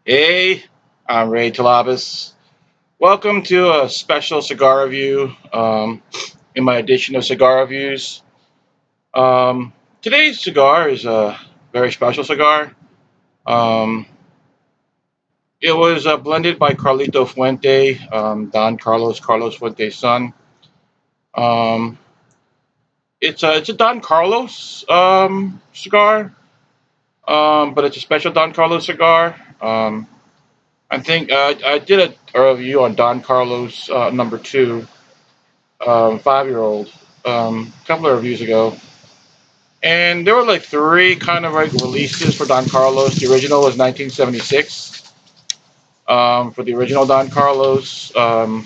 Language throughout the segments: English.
Hey, I'm Ray Talabas. Welcome to a special cigar review in my edition of Cigar Reviews. Today's cigar is a very special cigar. Um, it was blended by Carlito Fuente, Don Carlos Fuente's son. Um, it's a Don Carlos cigar, but it's a special Don Carlos cigar. I think I did a review on Don Carlos number two 5-year-old a couple of reviews ago, and there were like three kind of like releases for Don Carlos. The original was 1976 for the original Don Carlos, and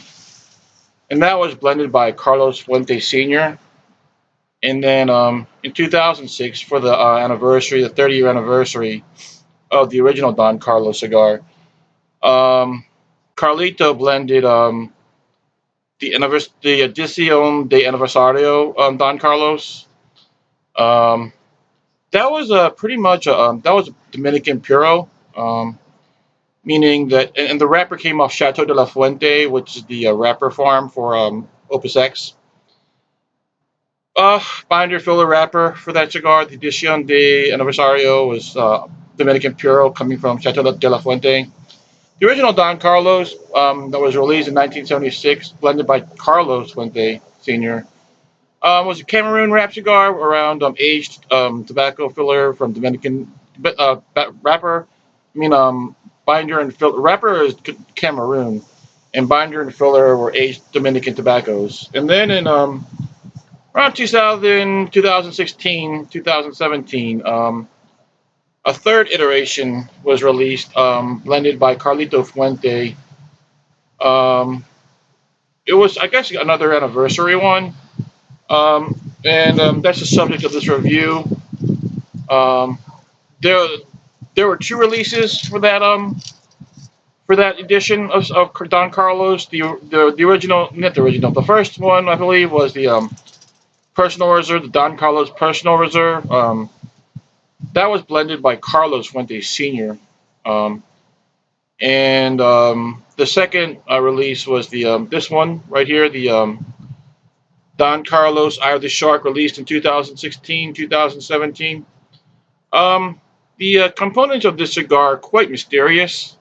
that was blended by Carlos Fuente Sr. And then in 2006 for the anniversary, the 30-year anniversary of the original Don Carlos cigar, um, Carlito blended the Edición de Aniversario Don Carlos. Um, That was pretty much that was Dominican Puro, meaning that and the wrapper came off Chateau de la Fuente, which is the wrapper farm for Opus X. Binder filler wrapper for that cigar. The Edición de Aniversario was Dominican Puro coming from Chateau de la Fuente. The original Don Carlos that was released in 1976, blended by Carlos Fuente Sr. Was a Cameroon wrap cigar around aged tobacco filler from Dominican wrapper. I mean, binder and filler. Wrapper is Cameroon, and binder and filler were aged Dominican tobaccos. And then in around 2000, 2016, 2017, a third iteration was released, blended by Carlito Fuente. Um, it was, I guess, another anniversary one. And that's the subject of this review. Um, there, there were two releases for that edition of Don Carlos. The original, not the original. The first one, I believe, was the Personal Reserve, the Don Carlos Personal Reserve. That was blended by Carlos Fuentes Sr. Um, and the second release was the this one right here, the Don Carlos Eye of the Shark, released in 2016, 2017. Um, the components of this cigar are quite mysterious.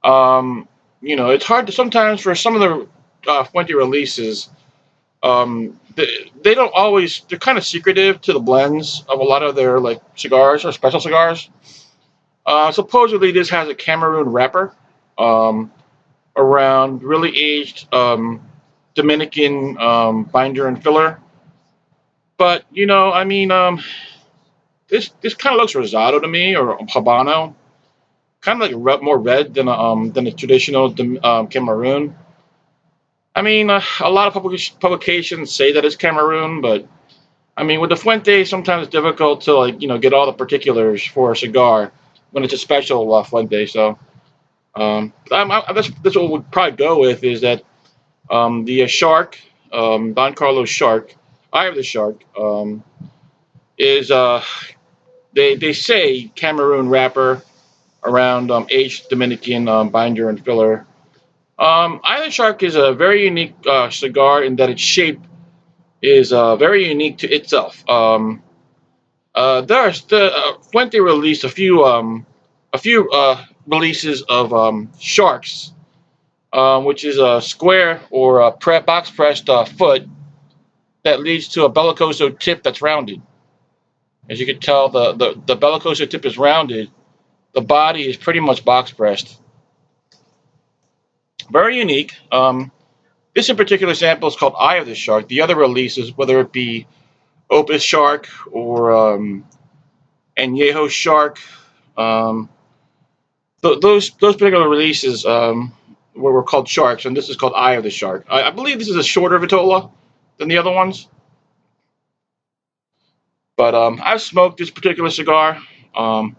Um, it's hard to sometimes for some of the Fuente releases. They don't always. They're kind of secretive to the blends of a lot of their like cigars or special cigars. Supposedly, this has a Cameroon wrapper um, around really aged Dominican binder and filler. But I mean, this kind of looks rosado to me or habano, kind of like more red than a traditional Cameroon. I mean, a lot of publications say that it's Cameroon, but I mean, with the Fuente, sometimes it's difficult to like get all the particulars for a cigar when it's a special Fuente. So that's what we'll probably go with is that the shark, Don Carlos shark, Eye of the Shark, is they say Cameroon wrapper around aged Dominican binder and filler. Island Shark is a very unique cigar in that its shape is very unique to itself. There's the Fuente released a few releases of sharks, which is a square or a box pressed foot that leads to a bellicoso tip that's rounded. As you can tell, the bellicoso tip is rounded. The body is pretty much box pressed. Very unique. This in particular sample is called Eye of the Shark. The other releases, whether it be Opus Shark or Añejo Shark, um, those particular releases were called Sharks, and this is called Eye of the Shark. I believe this is a shorter Vitola than the other ones, but I've smoked this particular cigar. Um,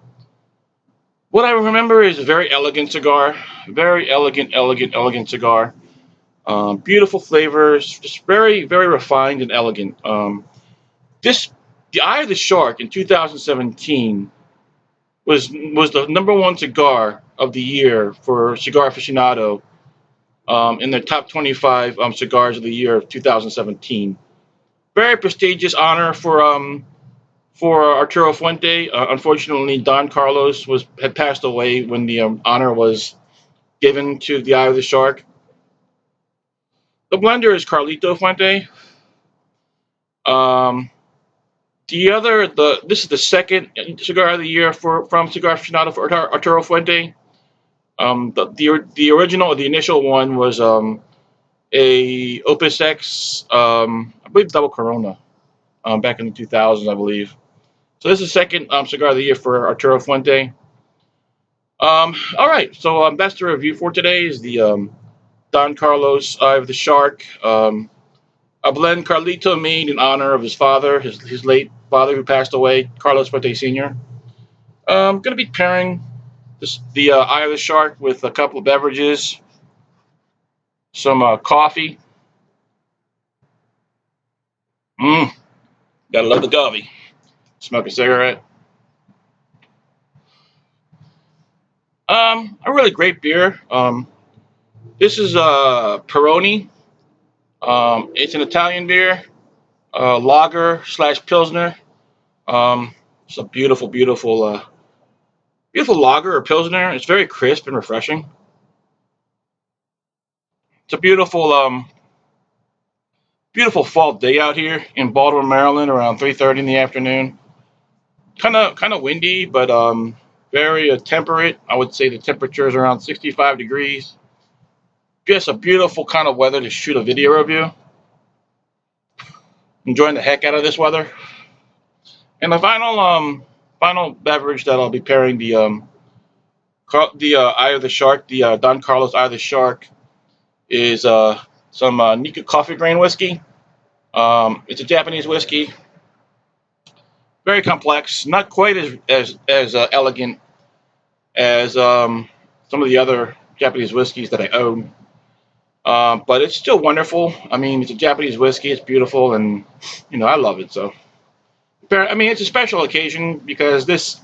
what I remember is a very elegant cigar, very elegant cigar. Beautiful flavors, just very, very refined and elegant. This, the Eye of the Shark in 2017. was the number one cigar of the year for Cigar Aficionado in the top 25 cigars of the year of 2017. Very prestigious honor for Arturo Fuente. Unfortunately, Don Carlos was had passed away when the honor was given to the Eye of the Shark. The blender is Carlito Fuente. Um, the this is the second cigar of the year for from Cigar Aficionado for Arturo Fuente. The original or the initial one was a Opus X, I believe double Corona, back in the 2000s, I believe. So this is the second cigar of the year for Arturo Fuente. All right, so that's the review for today. Is the Don Carlos Eye of the Shark, a blend Carlito made in honor of his father, his late father who passed away, Carlos Fuente Sr. Going to be pairing the Eye of the Shark with a couple of beverages, some coffee. Mmm, gotta love the coffee. Smoke a cigarette. A really great beer. This is Peroni. It's an Italian beer, lager slash pilsner. It's a beautiful lager or pilsner. It's very crisp and refreshing. It's a beautiful fall day out here in Baltimore, Maryland, around 3:30 in the afternoon. Kind of windy, but very temperate. I would say the temperature is around 65 degrees. Just a beautiful kind of weather to shoot a video review. Enjoying the heck out of this weather. And the final beverage that I'll be pairing the Eye of the Shark, the Don Carlos Eye of the Shark, is some Nika coffee grain whiskey. It's a Japanese whiskey, very complex, not quite as elegant as some of the other Japanese whiskeys that I own. But it's still wonderful. I mean, it's a Japanese whiskey. It's beautiful, and I love it. So, I mean, it's a special occasion because this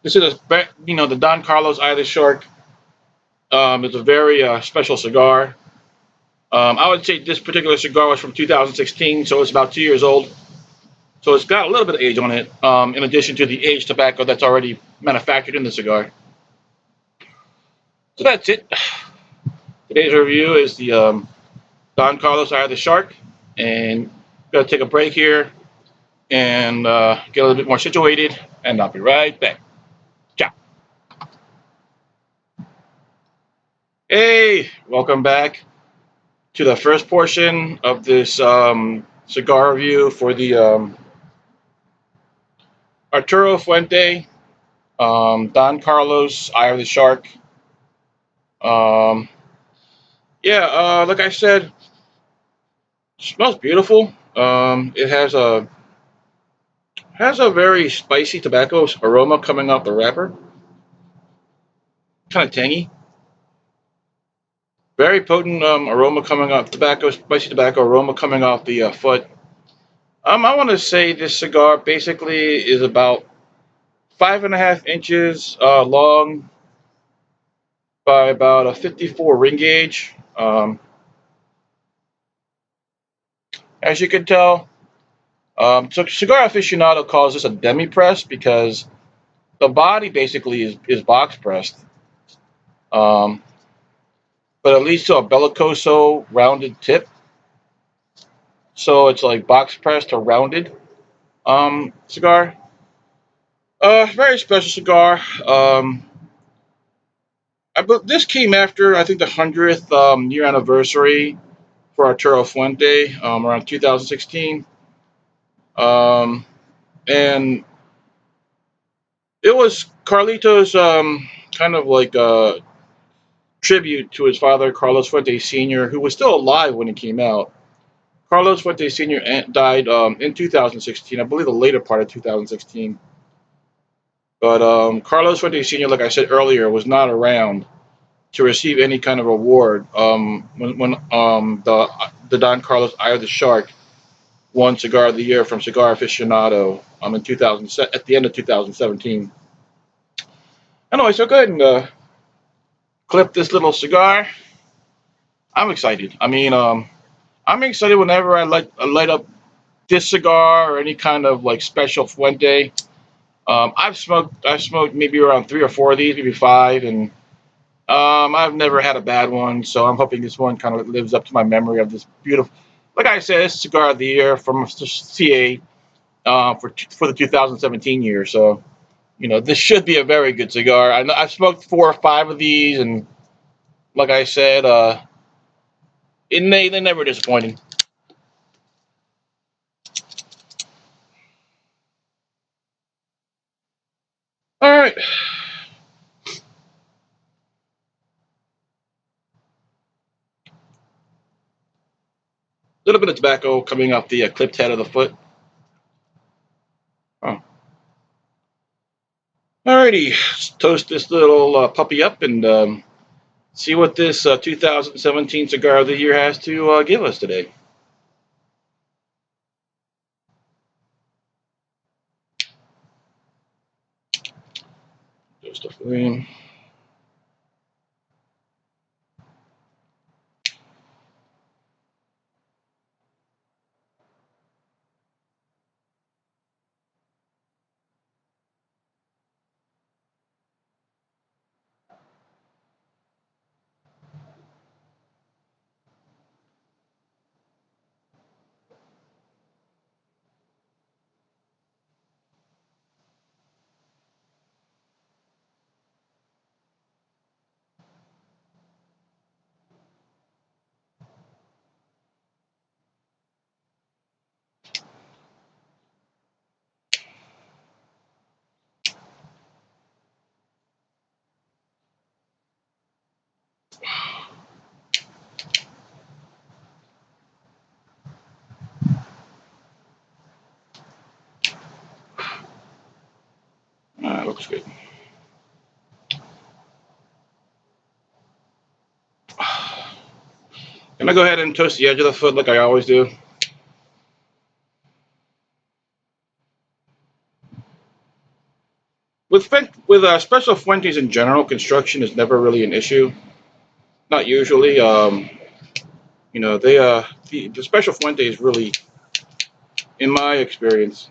is the Don Carlos Eye of the Shark. It's a very special cigar. I would say this particular cigar was from 2016, so it's about 2 years old. So it's got a little bit of age on it, in addition to the aged tobacco that's already manufactured in the cigar. So that's it. Today's review is the Don Carlos Eye of the Shark, and gonna take a break here and get a little bit more situated, and I'll be right back. Ciao. Hey, welcome back to the first portion of this cigar review for the Arturo Fuente Don Carlos Eye of the Shark. Um, yeah, like I said, it smells beautiful. It has a very spicy tobacco aroma coming off the wrapper, kind of tangy. Very potent aroma coming off tobacco, spicy tobacco aroma coming off the foot. I want to say this cigar basically is about 5.5 inches long by about a 54 ring gauge. As you can tell, so Cigar Aficionado calls this a demi press because the body basically is box pressed, um, but it leads to a bellicoso rounded tip. So it's like box pressed or rounded cigar. Very special cigar. This came after I think the 100th year anniversary for Arturo Fuente around 2016, and it was Carlito's kind of like a tribute to his father, Carlos Fuente Sr., who was still alive when it came out. Carlos Fuente Sr. died in 2016, I believe the later part of 2016. But Carlos Fuente Sr., like I said earlier, was not around to receive any kind of award when the Don Carlos Eye of the Shark won Cigar of the Year from Cigar Aficionado in 2000 at the end of 2017. Anyway, so go ahead and clip this little cigar. I'm excited. I'm excited whenever I light up this cigar or any kind of like special Fuente. I've smoked maybe around three or four of these, maybe five, and I've never had a bad one. So I'm hoping this one kind of lives up to my memory of this beautiful. Like I said, it's cigar of the year from CA for the 2017 year. So this should be a very good cigar. I know I've smoked four or five of these, and like I said, they're never disappointing. All right, a little bit of tobacco coming off the clipped head of the foot. Oh. Alrighty, let's toast this little puppy up and see what this 2017 cigar of the year has to give us today. Toast the flame. Looks good. Can I go ahead and toast the edge of the foot like I always do? With special Fuentes in general, construction is never really an issue. Not usually. The special Fuente is really, in my experience,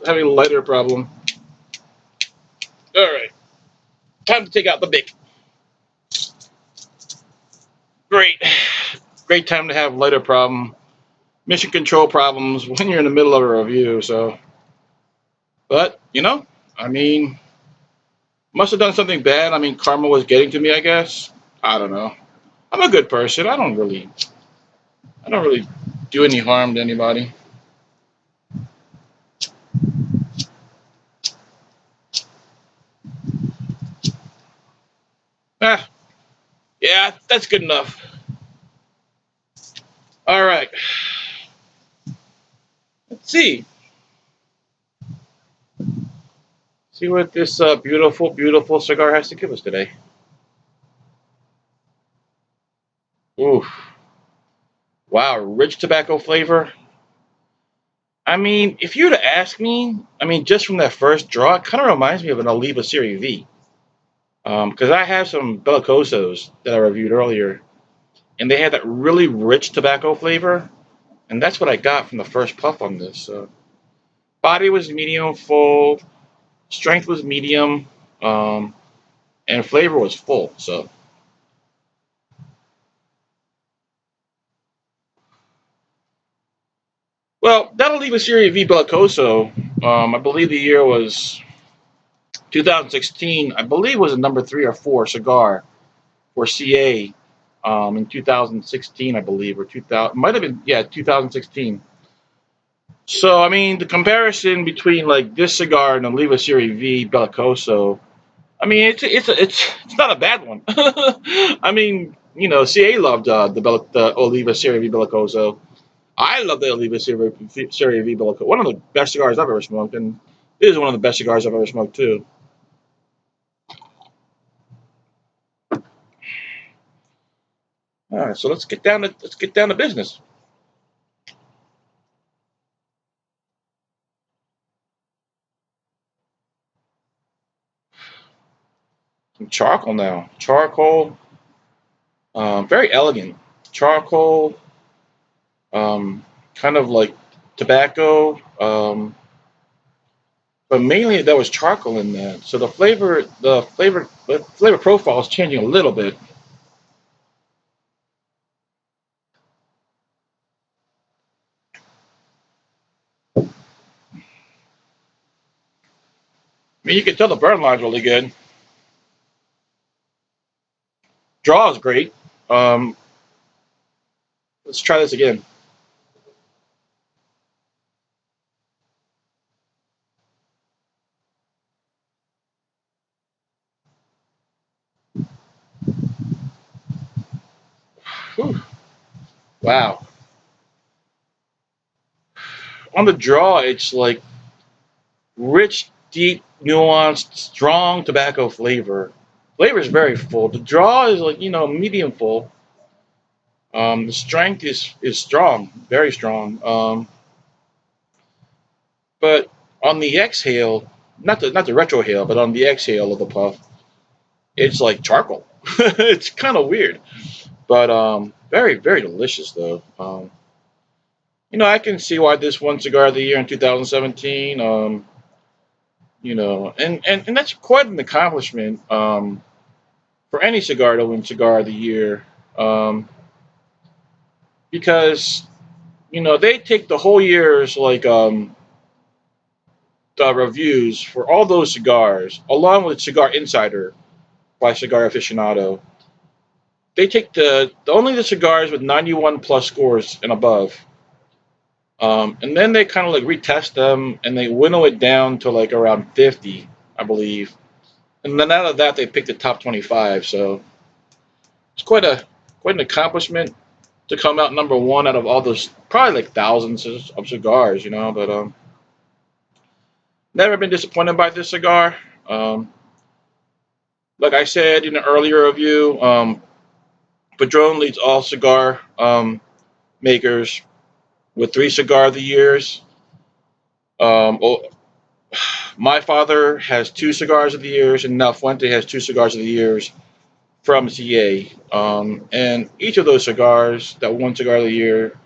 having a lighter problem. All right, time to take out the big. Great, great time to have lighter problem, mission control problems when you're in the middle of a review. So, but I mean, must have done something bad. I mean, karma was getting to me, I guess. I don't know. I'm a good person. I don't really do any harm to anybody. Ah, yeah, that's good enough. All right. Let's see what this beautiful, beautiful cigar has to give us today. Ooh, wow, rich tobacco flavor. I mean, if you were to ask me, I mean, just from that first draw, it kind of reminds me of an Oliva Serie V. Because I have some Bellicosos that I reviewed earlier, and they had that really rich tobacco flavor, and that's what I got from the first puff on this. So, body was medium full, strength was medium, um, and flavor was full. So, well, that'll leave a Serie V Bellicoso. I believe the year was 2016. I believe it was a number three or four cigar for CA in 2016, I believe, or 2000 might have been, yeah, 2016. So I mean, the comparison between like this cigar and the Oliva Serie V Bellicoso, I mean, it's not a bad one. I mean, CA loved the Oliva Serie V Bellicoso. I love the Oliva Serie V Bellicoso. One of the best cigars I've ever smoked, and it is one of the best cigars I've ever smoked too. All right, so let's get down to business. Charcoal now. Charcoal, very elegant. Charcoal, kind of like tobacco, but mainly there was charcoal in that. So the flavor profile is changing a little bit. I mean, you can tell the burn line's really good. Draw is great. Um, let's try this again. Whew. Wow. On the draw, it's like rich, deep, nuanced, strong tobacco flavor. Flavor is very full. The draw is like medium full. The strength is strong, very strong. But on the exhale, not the retrohale, but on the exhale of the puff, it's like charcoal. It's kind of weird, but very very delicious though. I can see why this won Cigar of the Year in 2017. And that's quite an accomplishment for any cigar to win Cigar of the Year, um, because they take the whole year's like the reviews for all those cigars, along with Cigar Insider by Cigar Aficionado. They take the only the cigars with 91 plus scores and above, and then they kind of like retest them and they winnow it down to like around 50, I believe. And then out of that, they pick the top 25. So it's quite an accomplishment to come out number one out of all those probably like thousands of cigars, But never been disappointed by this cigar. Um, like I said in an earlier review, Padron leads all cigar makers with 3 cigar of the years. Oh, my father has 2 cigars of the years, and now Fuente has 2 cigars of the years from CA. And each of those cigars, that one cigar of the year,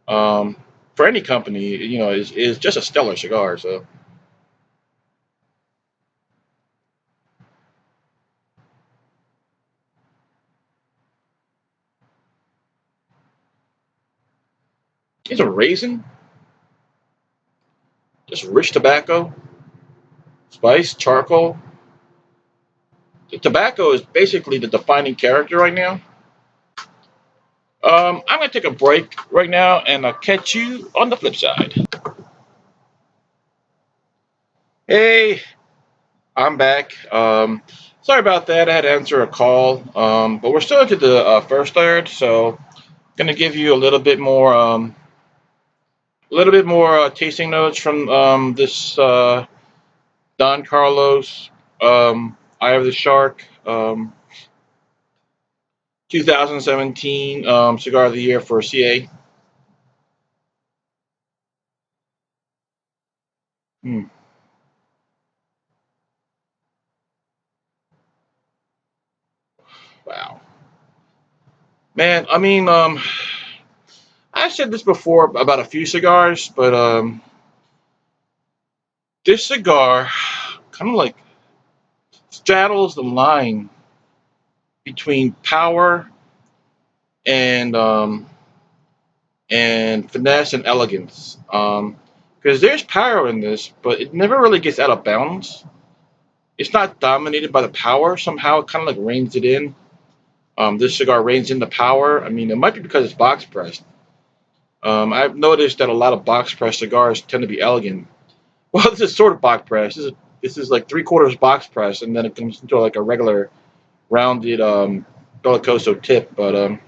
for any company, is just a stellar cigar. So it's a raisin, just rich tobacco, spice, charcoal. The tobacco is basically the defining character right now. I'm gonna take a break right now, and I'll catch you on the flip side. Hey, I'm back. Sorry about that. I had to answer a call, but we're still into the first third, so gonna give you a little bit more tasting notes from this Don Carlos Eye of the Shark 2017 Cigar of the Year for CA. Hmm, wow, man. I mean, I said this before about a few cigars, but this cigar kind of like straddles the line between power and finesse and elegance. Because there's power in this, but it never really gets out of bounds. It's not dominated by the power. Somehow it kind of like reins it in. This cigar reins in the power. I mean, it might be because it's box pressed. I've noticed that a lot of box pressed cigars tend to be elegant. Well, this is sort of box pressed. This is like 3/4 box press, and then it comes into like a regular rounded Bellicoso tip. But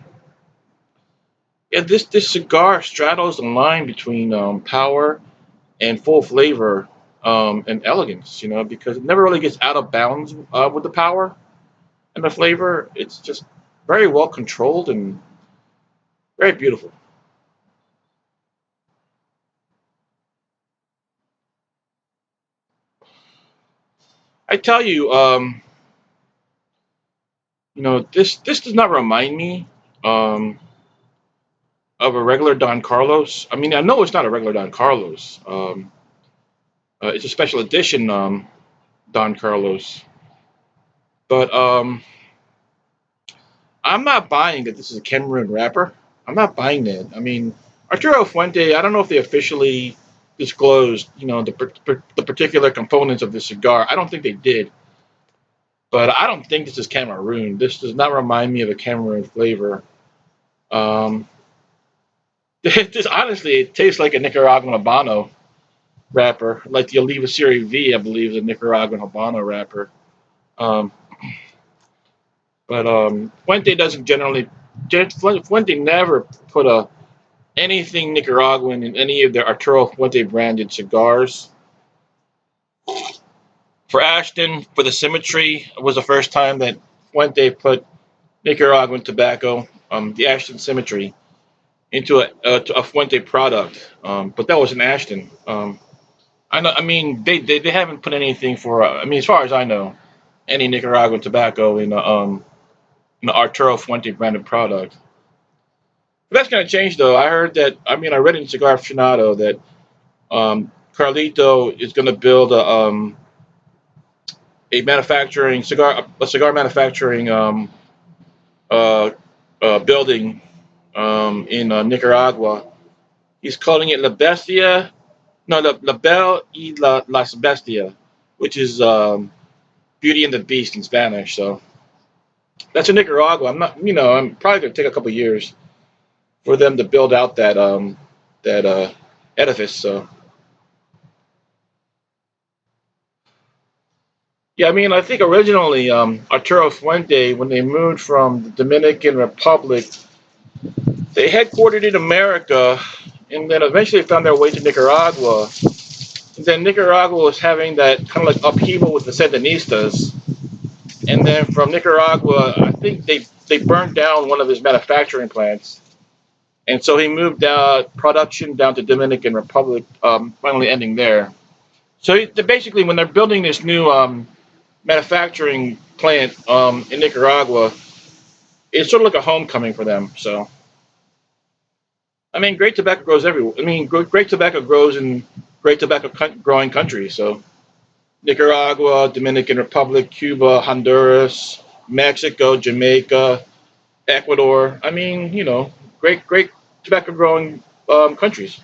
yeah, this cigar straddles the line between power and full flavor and elegance. Because it never really gets out of bounds with the power and the flavor. It's just very well controlled and very beautiful. I tell you, This does not remind me um, of a regular Don Carlos. I mean, I know it's not a regular Don Carlos. It's a special edition Don Carlos, but I'm not buying that this is a Cameroon wrapper. I'm not buying that. I mean, Arturo Fuente. I don't know if they officially disclosed, the particular components of the cigar. I don't think they did, but I don't think this is Cameroon. This does not remind me of a Cameroon flavor. Um, this honestly, it tastes like a Nicaraguan Habano wrapper, like the Oliva Serie V, I believe, is a Nicaraguan Habano wrapper. Um, but Fuente doesn't generally. Fuente never put anything Nicaraguan in any of their Arturo Fuente branded cigars. For Ashton, for the symmetry, it was the first time that Fuente put Nicaraguan tobacco, the Ashton symmetry, into a Fuente product. But that was an Ashton. I know. I mean, they haven't put anything for. I mean, as far as I know, any Nicaraguan tobacco in the Arturo Fuente branded product. But that's going to change, though. I heard that. I mean, I read in Cigar Aficionado that Carlito is going to build a cigar manufacturing uh, building in Nicaragua. He's calling it La Bestia, no, La Belle y Las Bestia, which is Beauty and the Beast in Spanish. So that's in Nicaragua. I'm probably gonna take a couple years for them to build out that edifice. So yeah, I mean, I think originally Arturo Fuente, when they moved from the Dominican Republic, they headquartered in America, and then eventually found their way to Nicaragua. And then Nicaragua was having that kind of like upheaval with the Sandinistas, and then from Nicaragua, I think they burned down one of his manufacturing plants, and so he moved production down to Dominican Republic, finally ending there. So basically, when they're building this new manufacturing plant in Nicaragua, it's sort of like a homecoming for them. So I mean, great tobacco grows everywhere. I mean, great tobacco grows in great tobacco growing countries. So Nicaragua, Dominican Republic, Cuba, Honduras, Mexico, Jamaica, Ecuador. I mean, great tobacco growing countries.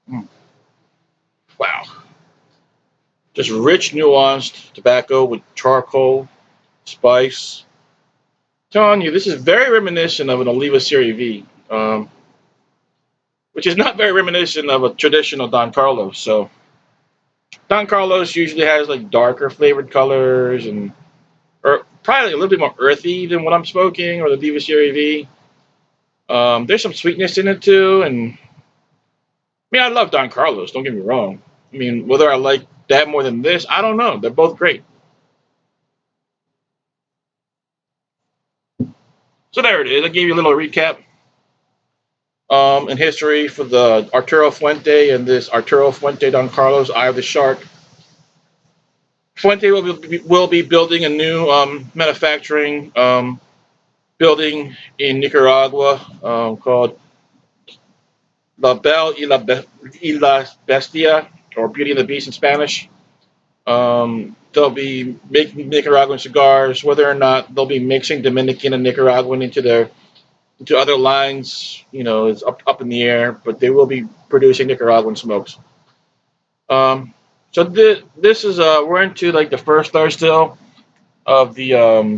Mm. Wow. Just rich, nuanced tobacco with charcoal, spice. Telling you, this is very reminiscent of an Oliva Serie V, which is not very reminiscent of a traditional Don Carlos. So Don Carlos usually has like darker flavored colors and or probably a little bit more earthy than what I'm smoking or the Diva Serie V. There's some sweetness in it too, and I mean I love Don Carlos. Don't get me wrong. I mean whether I like that more than this, I don't know. They're both great. So there it is. I gave you a little recap in history for the Arturo Fuente and this Arturo Fuente Don Carlos Eye of the Shark. Fuente will be building a new manufacturing building in Nicaragua called La Belle y la Bestia, or Beauty and the Beast in Spanish. They'll be making Nicaraguan cigars. Whether or not they'll be mixing Dominican and Nicaraguan into other lines, is up in the air. But they will be producing Nicaraguan smokes. So this is we're into like the first star still of the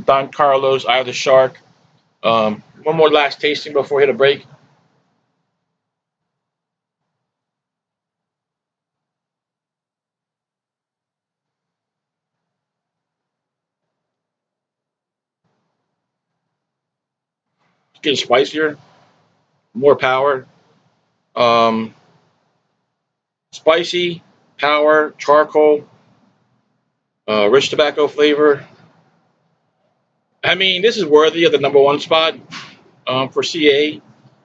Don Carlos Eye of the Shark. One more last tasting before we hit a break. It's getting spicier, more power. Um, Spicy, power, charcoal, rich tobacco flavor. I mean, this is worthy of the number one spot for CA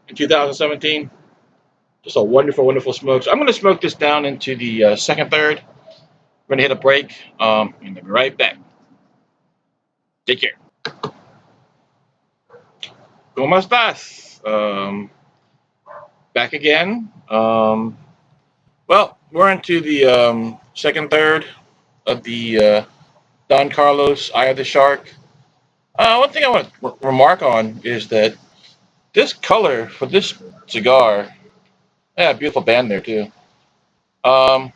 in 2017. Just a wonderful, wonderful smoke. So I'm going to smoke this down into the second third. We're going to hit a break. And I'll be right back. Take care. ¿Cómo estás? Back again. Well, we're into the second third of the Don Carlos Eye of the Shark. One thing I want to remark on is that this color for this cigar, yeah, beautiful band there too. Um,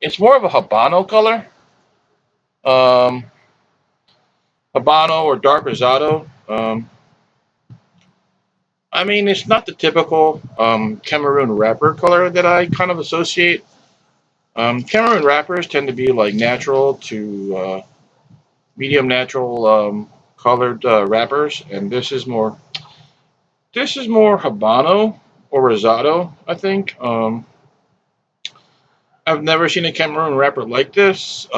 it's more of a Habano color, um, Habano or dark Rosado. I mean, it's not the typical Cameroon wrapper color that I kind of associate. Cameroon wrappers tend to be like natural to medium natural colored wrappers, and this is more Habano or Rosado, I think. I've never seen a Cameroon wrapper like this.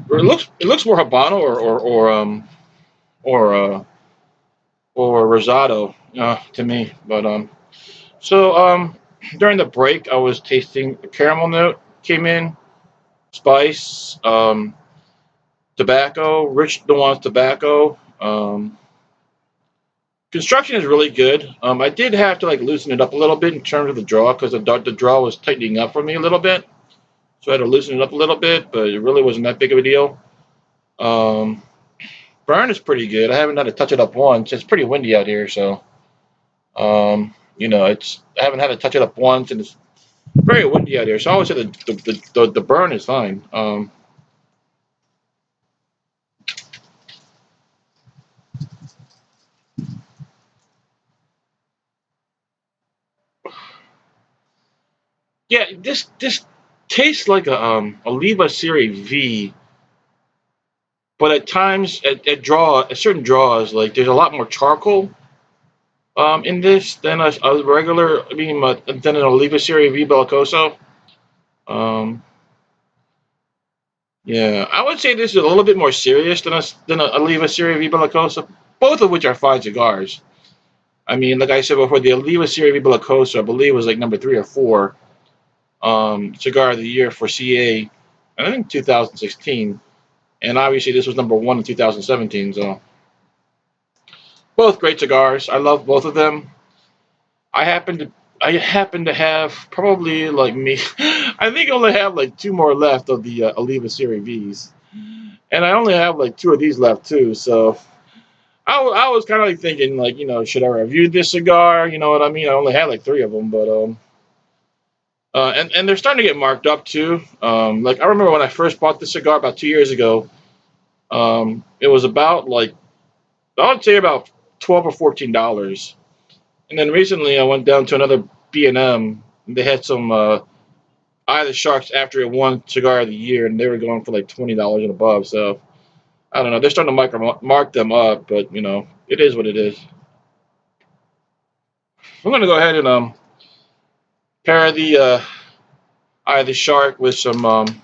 It looks more Habano or or Rosado to me. But so during the break, I was tasting a caramel note came in, spice, tobacco, rich nuanced tobacco. Construction is really good. I did have to like loosen it up a little bit in terms of the draw because the draw was tightening up for me a little bit, so I had to loosen it up a little bit. But it really wasn't that big of a deal. Um, Burn is pretty good. I haven't had to touch it up once. It's pretty windy out here, so it's I haven't had to touch it up once, and it's very windy out here. So I would say the burn is fine. Yeah, this tastes like a Leva Series V, but at times at certain draws, like there's a lot more charcoal in this than a regular. I mean, than an Oliva Series V Bellicoso. Um, yeah, I would say this is a little bit more serious than a Oliva Series V Bellicoso, both of which are fine cigars. I mean, like I said before, the Oliva Series V Bellicoso, I believe, was like number 3 or 4 cigar of the year for CA, I think 2016, and obviously this was number 1 in 2017. So both great cigars. I love both of them. I happen to I happen to have probably like me. I think I only have like 2 more left of the Oliva Series V's, and I only have like 2 of these left too. So I was kind of like thinking like should I review this cigar? You know what I mean? I only had like 3 of them, but and they're starting to get marked up too. Like I remember when I first bought this cigar about 2 years ago. It was about like I would say about $12 or $14. And then recently I went down to another B&M. And they had some Eye of the Sharks after it won Cigar of the Year, and they were going for like $20 and above. So I don't know. They're starting to mark them up, but it is what it is. I'm gonna go ahead and pair the Eye of the Shark with some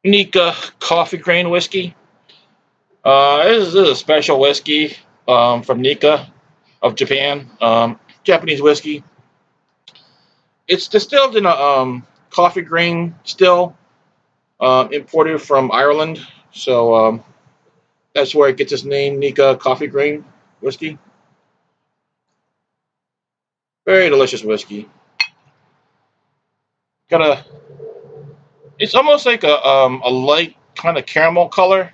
Nika coffee grain whiskey. This is a special whiskey from Nika of Japan. Japanese whiskey. It's distilled in a coffee grain still, imported from Ireland. So that's where it gets its name, Nika Coffee Grain Whiskey. Very delicious whiskey. Got a, it's almost like a light kind of caramel color.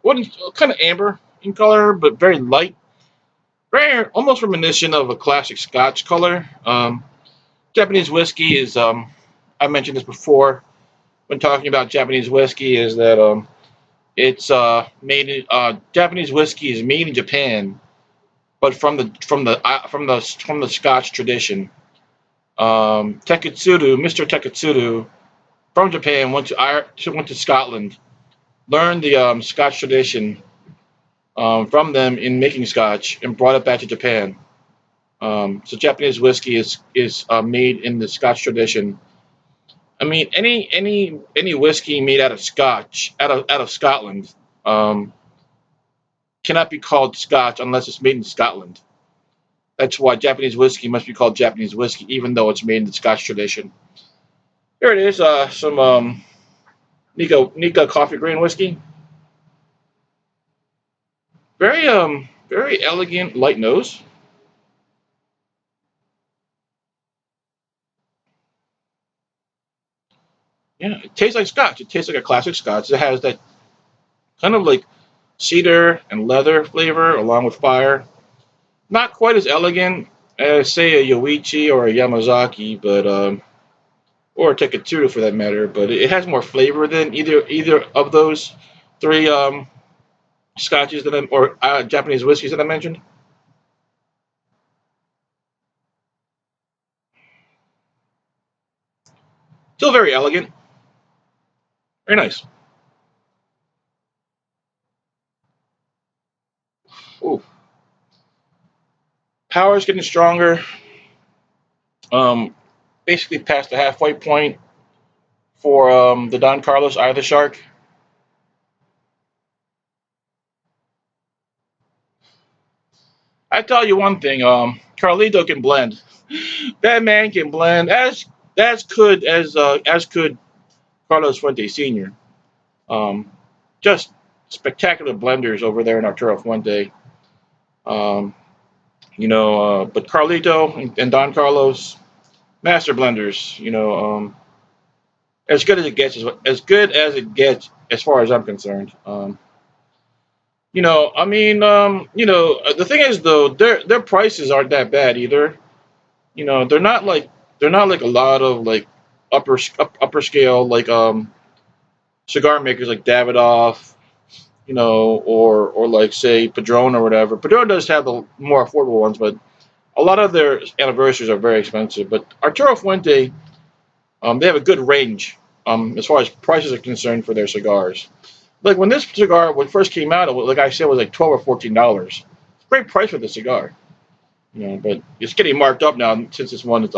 Wouldn't kind of amber in color, but very light. Very almost reminiscent of a classic Scotch color. Japanese whiskey is I mentioned this before when talking about Japanese whiskey is that it's made in Japanese whiskey is made in Japan, but from the Scotch tradition. Mr. Teketsuru from Japan went to Scotland, learned the Scotch tradition from them in making Scotch, and brought it back to Japan. So Japanese whiskey is made in the Scotch tradition, I mean, any whiskey made out of Scotch, out of Scotland, um, cannot be called Scotch unless it's made in Scotland. That's why Japanese whiskey must be called Japanese whiskey, even though it's made in the Scotch tradition. Here it is, some Nika coffee grain whiskey. Very elegant, light nose. Yeah, it tastes like Scotch. It tastes like a classic Scotch. It has that kind of like cedar and leather flavor along with fire. Not quite as elegant as say a Yoichi or a Yamazaki, but or a Tekatsuta for that matter. But it has more flavor than either of those three scotches or Japanese whiskeys that I mentioned. Still very elegant, very nice. Ooh, power's getting stronger. Basically past the halfway point for the Don Carlos Eye of the Shark. I tell you one thing, Carlito can blend. That man can blend as could Carlos Fuente Sr. Um, just spectacular blenders over there in Arturo Fuente. Um, but Carlito and Don Carlos, master blenders. As good as it gets, as good as it gets, as far as I'm concerned. The thing is though, their prices aren't that bad either. They're not like a lot of like upper scale like cigar makers like Davidoff, or like say Padron or whatever. Padron does have the more affordable ones, but a lot of their anniversaries are very expensive. But Arturo Fuente, they have a good range as far as prices are concerned for their cigars. Like when this cigar when it first came out, like I said, was like $12 or $14. Great price for the cigar, but it's getting marked up now since it's won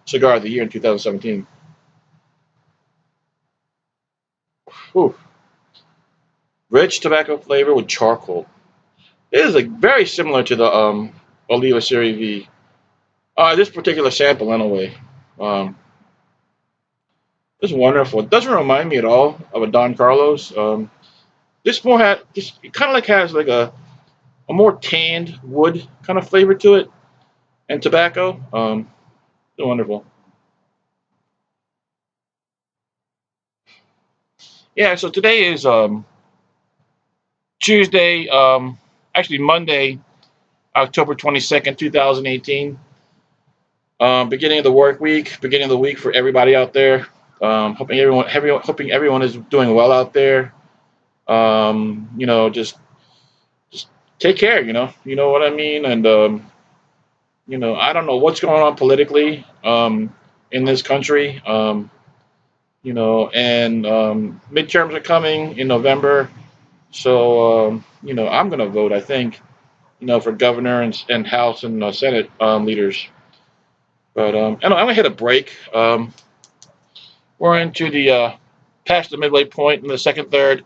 cigar of the year in 2017. Whew. Rich tobacco flavor with charcoal. It is like very similar to the Oliva Serie V. This particular sample, anyway. Um, it's wonderful. It doesn't remind me at all of a Don Carlos. This more had this it kind of like has like a more tanned wood kind of flavor to it and tobacco. It's wonderful. Yeah. So today is Tuesday. Actually Monday, October 22nd, 2018. Beginning of the work week, beginning of the week for everybody out there. Hoping everyone is doing well out there. Just take care. You know what I mean. And I don't know what's going on politically in this country. And midterms are coming in November, so I'm gonna vote. I think for governor and House and Senate leaders. But and I'm gonna hit a break. We're into the past the midway point in the second third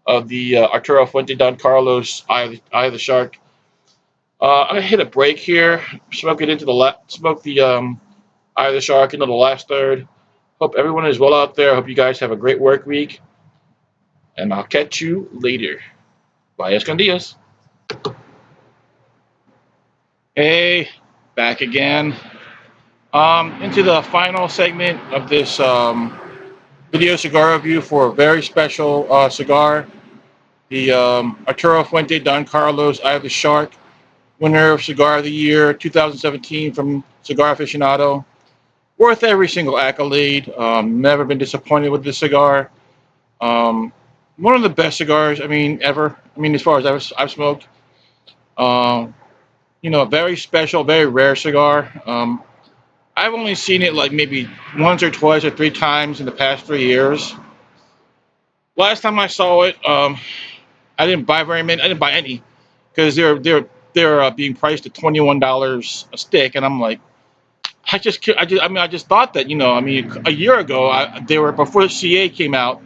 of the Arturo Fuente Don Carlos Eye of the Shark. I'm gonna hit a break here. Smoke the Eye of the Shark into the last third. Hope everyone is well out there. Hope you guys have a great work week, and I'll catch you later. Bye, escondidas. Hey, back again. Into the final segment of this video cigar review for a very special cigar, the Arturo Fuente Don Carlos Eye of the Shark, winner of Cigar of the Year 2017 from Cigar Aficionado. Worth every single accolade. Never been disappointed with this cigar. Um, One of the best cigars, I mean, ever. I mean, as far as I've smoked. Um, a very special, very rare cigar. I've only seen it like maybe once or twice or three times in the past 3 years. Last time I saw it, I didn't buy very many. I didn't buy any because they're being priced at $21 a stick, and I'm like, I just thought that, a year ago, they were before CA came out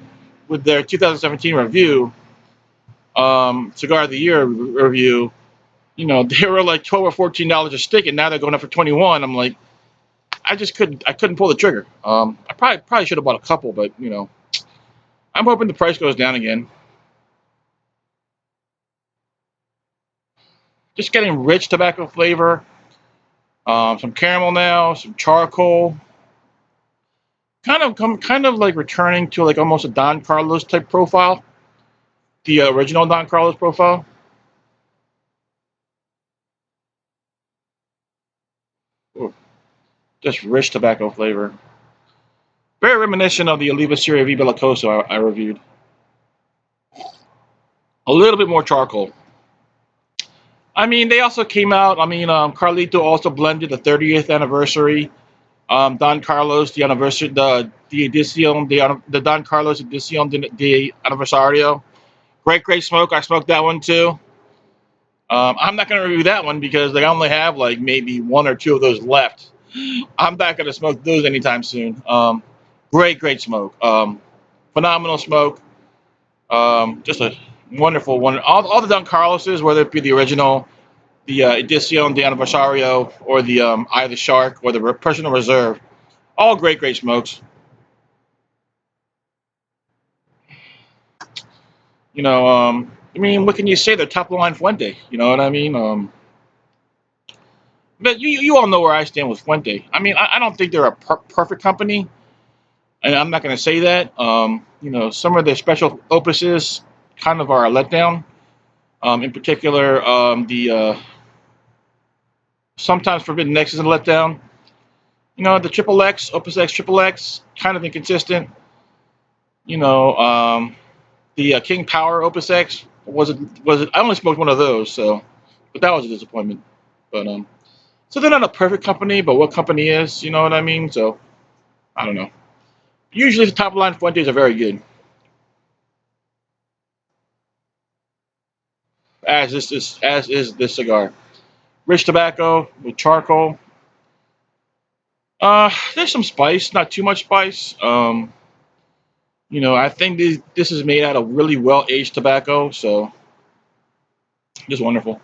with their 2017 review, Cigar of the Year review. They were like $12 or $14 a stick, and now they're going up for 21. I'm like, I couldn't pull the trigger. I probably should have bought a couple, but I'm hoping the price goes down again. Just getting rich tobacco flavor, some caramel now, some charcoal. Kind of like returning to like almost a Don Carlos type profile, the original Don Carlos profile. Ooh, just rich tobacco flavor. Very reminiscent of the Oliva Serie Viva La Cosa I reviewed. A little bit more charcoal. I mean, they also came out. I mean, Carlito also blended the 30th anniversary. Don Carlos, the anniversary, the edición, the Don Carlos edición de aniversario. Great smoke. I smoked that one too. I'm not going to review that one because they only have like maybe one or two of those left. I'm not going to smoke those anytime soon. Great smoke. Phenomenal smoke. Just a wonderful one. All the Don Carloses, whether it be the original, the Edición de Aniversario, or the Eye of the Shark, or the Personal Reserve, all great smokes. I mean, what can you say? They're top line Fuente. You know what I mean? But you all know where I stand with Fuente. I mean, I don't think they're a perfect company, and I'm not going to say that. Some of their special opuses kind of are a letdown. In particular, the sometimes Forbidden X is a letdown. The Triple X, Opus X, Triple X, kind of inconsistent. You know, the King Power Opus X was it? I only smoked one of those, so but that was a disappointment. But so they're not a perfect company, but what company is? You know what I mean? So I don't know. Usually the top line Fuentes are very good, as is this cigar. Rich tobacco with charcoal. There's some spice, not too much spice. I think this is made out of really well aged tobacco, so just wonderful.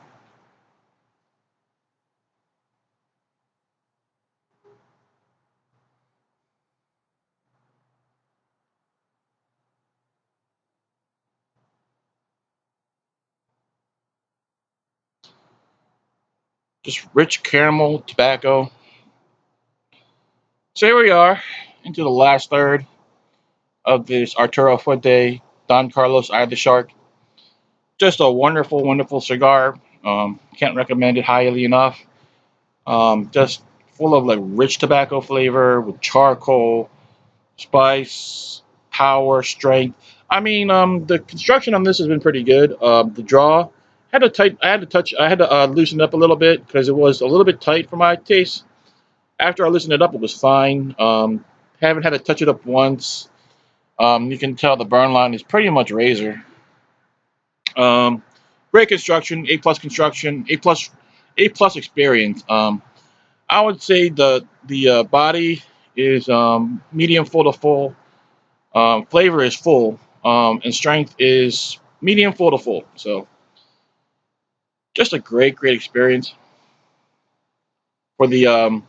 Just rich caramel tobacco. So here we are into the last third of this Arturo Fuente Don Carlos Eye of the Shark. Just a wonderful cigar. Can't recommend it highly enough. Just full of like rich tobacco flavor with charcoal, spice, power, strength. I mean, the construction on this has been pretty good. The draw had to tight. I had to touch. I had to loosen it up a little bit because it was a little bit tight for my taste. After I loosened it up, it was fine. Haven't had to touch it up once. You can tell the burn line is pretty much razor. Um, Great construction, A plus construction, A plus experience. I would say the body is medium full to full. Flavor is full, and strength is medium full to full. So just a great experience for the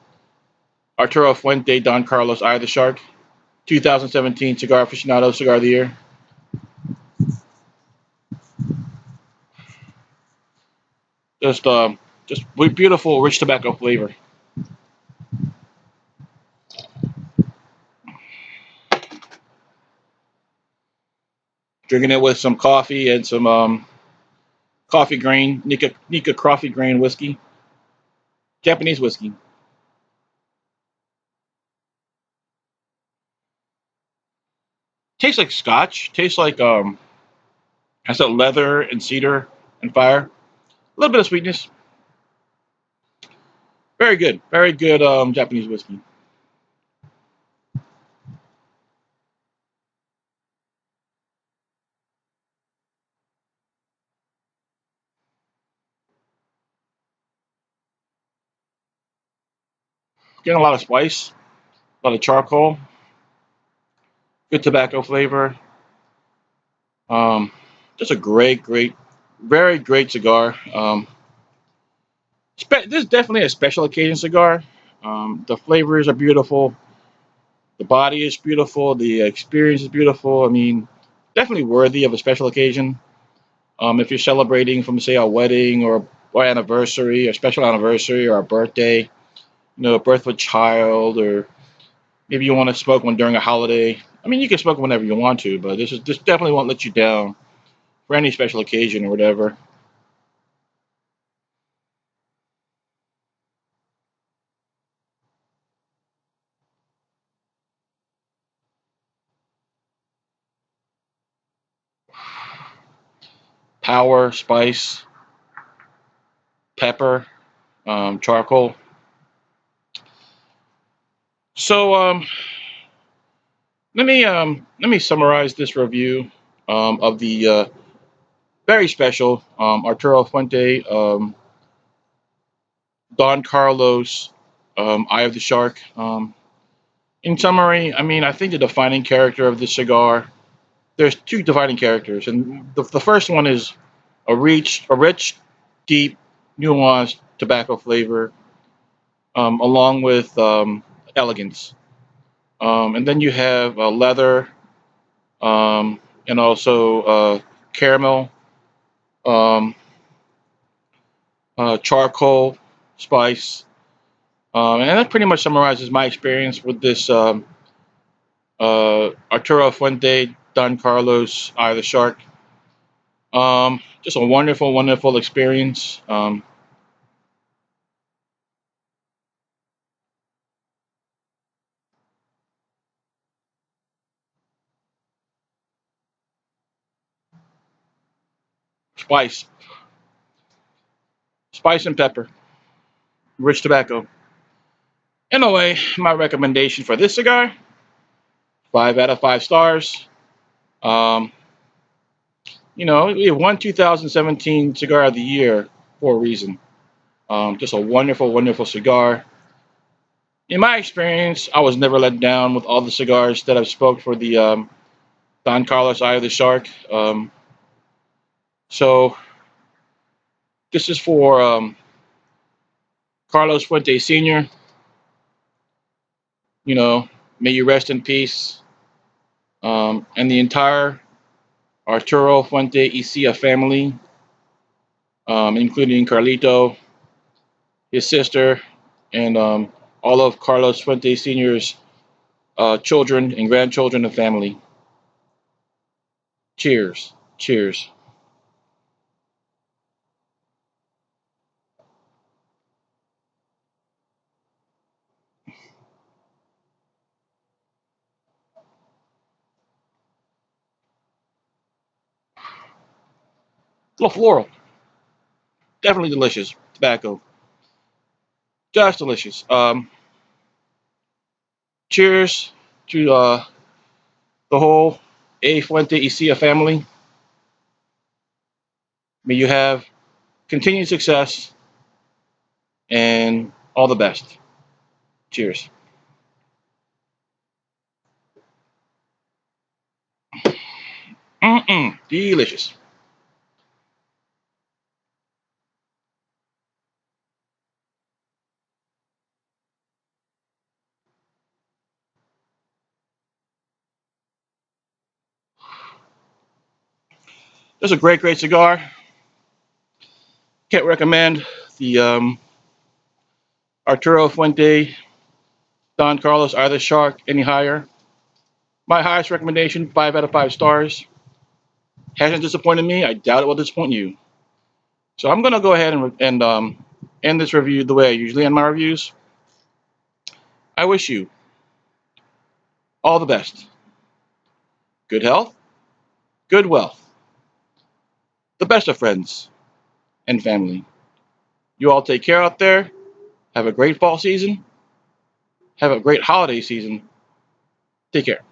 Arturo Fuente Don Carlos Eye of the Shark 2017 Cigar Aficionado Cigar of the Year. Just just beautiful rich tobacco flavor. Drinking it with some coffee and some coffee grain Nika coffee grain whiskey, Japanese whiskey. Tastes like scotch. Tastes like has that leather and cedar and fire. A little bit of sweetness. Very good Japanese whiskey. Getting a lot of spice, a lot of charcoal, good tobacco flavor. Um, just a very great cigar. This is definitely a special occasion cigar. The flavors are beautiful. The body is beautiful. The experience is beautiful. I mean, definitely worthy of a special occasion. If you're celebrating from, say, a wedding or anniversary, a special anniversary, or a birthday, a birth of a child, or maybe you want to smoke one during a holiday. I mean, you can smoke whenever you want to, but this definitely won't let you down for any special occasion or whatever. Power, spice, pepper, charcoal. So let me summarize this review of the very special Arturo Fuente Don Carlos Eye of the Shark. In summary, I mean, I think the defining character of this cigar. There's two defining characters, and the first one is a rich, deep, nuanced tobacco flavor, along with elegance. And then you have leather, and also caramel, um, charcoal, spice, and that pretty much summarizes my experience with this Arturo Fuente Don Carlos Eye of the Shark. Just a wonderful, wonderful experience. Spice, spice and pepper, rich tobacco. Anyway, my recommendation for this cigar: 5 out of 5 stars. Um, we won 2017 Cigar of the Year for a reason. Just a wonderful, wonderful cigar. In my experience, I was never let down with all the cigars that I've smoked for the Don Carlos Eye of the Shark. So this is for Carlos Fuente Sr. You know, may you rest in peace. And the entire Arturo Fuente Icia family, including Carlito, his sister, and all of Carlos Fuente Sr.'s children and grandchildren and family. Cheers. Cheers. A little floral. Definitely delicious. Tobacco. Just delicious. Cheers to the whole A Fuente Icia family. May you have continued success and all the best. Cheers. Mm-mm. Delicious. This is a great, great cigar. Can't recommend the Arturo Fuente Don Carlos Either Shark any higher. My highest recommendation, 5 out of 5 stars. Hasn't disappointed me. I doubt it will disappoint you. So I'm gonna go ahead and end this review the way I usually end my reviews. I wish you all the best, good health, good wealth, the best of friends and family. You all take care out there. Have a great fall season. Have a great holiday season. Take care.